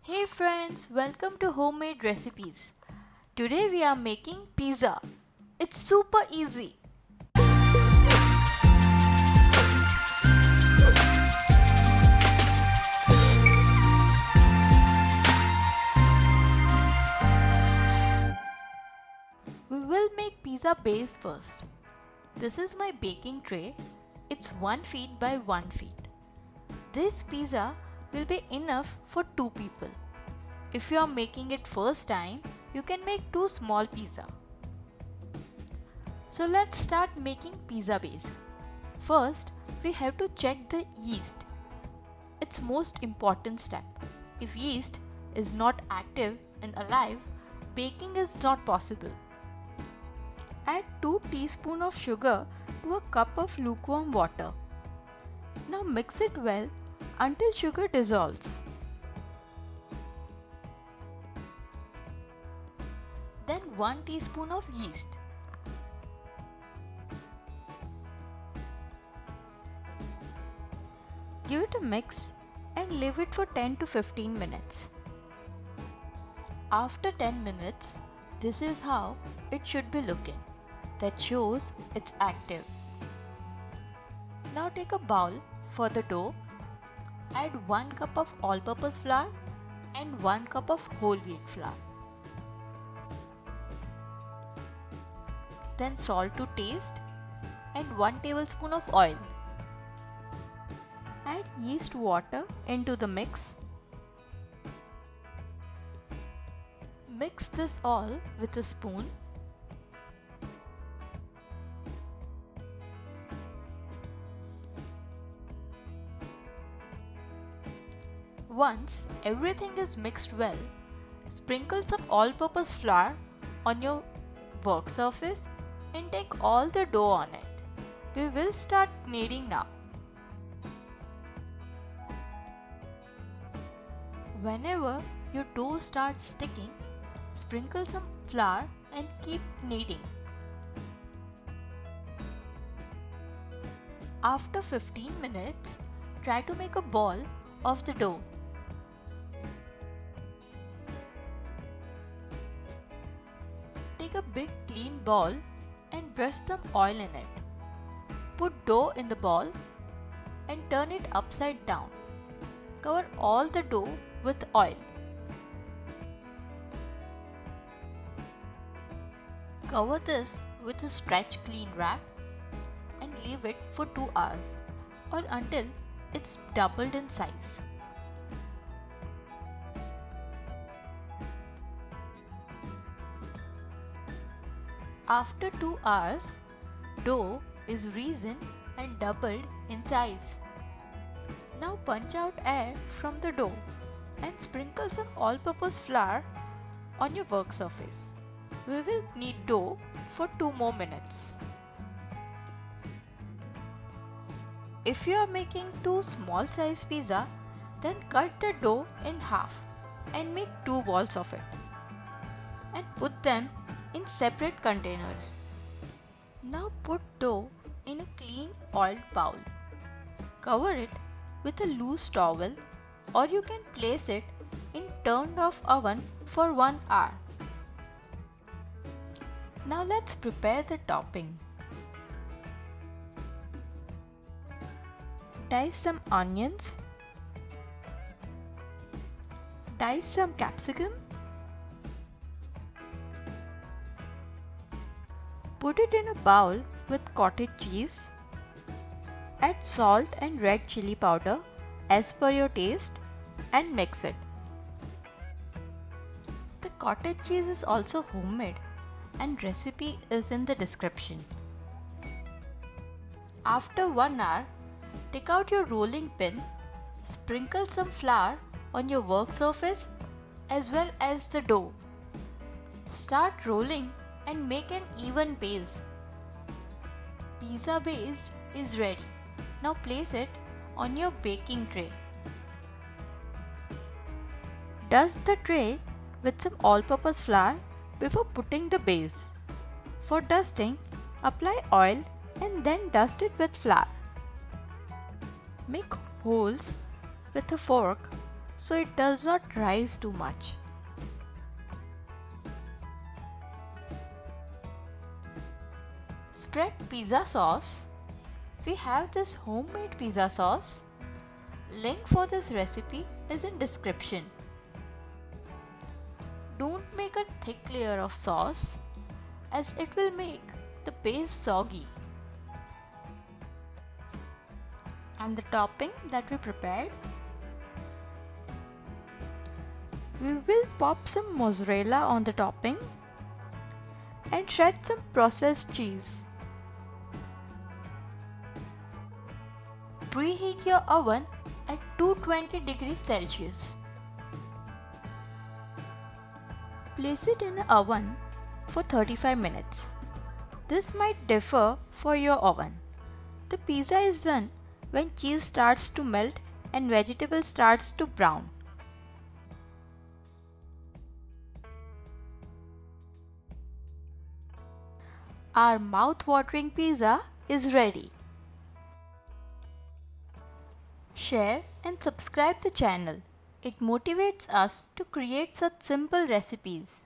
Hey friends, welcome to Homemade Recipes. Today we are making pizza. It's super easy. We will make pizza base first. This is my baking tray. It's 1 feet by 1 feet. This pizza will be enough for 2 people. If you are making it first time, you can make 2 small pizza. So let's start making pizza base. First, we have to check the yeast. It's most important step. If yeast is not active and alive, baking is not possible. Add 2 teaspoons of sugar to a cup of lukewarm water. Now mix it well until sugar dissolves. Then 1 teaspoon of yeast. Give it a mix and leave it for 10 to 15 minutes. After 10 minutes, this is how it should be looking. That shows it's active. Now take a bowl for the dough. Add 1 cup of all-purpose flour and 1 cup of whole wheat flour. Then salt to taste and 1 tablespoon of oil. Add yeast water into the mix. Mix this all with a spoon. Once everything is mixed well, sprinkle some all-purpose flour on your work surface and take all the dough on it. We will start kneading now. Whenever your dough starts sticking, sprinkle some flour and keep kneading. After 15 minutes, try to make a ball of the dough. Take a big clean ball and brush some oil in it. Put dough in the ball and turn it upside down. Cover all the dough with oil. Cover this with a stretch clean wrap and leave it for 2 hours or until it's doubled in size. After 2 hours, dough is risen and doubled in size. Now punch out air from the dough and sprinkle some all-purpose flour on your work surface. We will knead dough for 2 more minutes. If you are making 2 small size pizza, then cut the dough in half and make 2 balls of it and put them in separate containers. Now put dough in a clean oiled bowl. Cover it with a loose towel or you can place it in turned off oven for 1 hour. Now let's prepare the topping. Dice some onions. Dice some capsicum. Put it in a bowl with cottage cheese. Add salt and red chili powder as per your taste and mix it. The cottage cheese is also homemade and recipe is in the description. After 1 hour, take out your rolling pin, sprinkle some flour on your work surface as well as the dough. Start rolling and make an even base. Pizza base is ready. Now place it on your baking tray. Dust the tray with some all-purpose flour before putting the base. For dusting, apply oil and then dust it with flour. Make holes with a fork so it does not rise too much. Spread pizza sauce. We have this homemade pizza sauce. Link for this recipe is in description. Don't make a thick layer of sauce as it will make the base soggy. And the topping that we prepared, we will pop some mozzarella on the topping and shred some processed cheese. Preheat your oven at 220 degrees Celsius. Place it in the oven for 35 minutes. This might differ for your oven. The pizza is done when cheese starts to melt and vegetable starts to brown. Our mouth-watering pizza is ready. Share and subscribe the channel. It motivates us to create such simple recipes.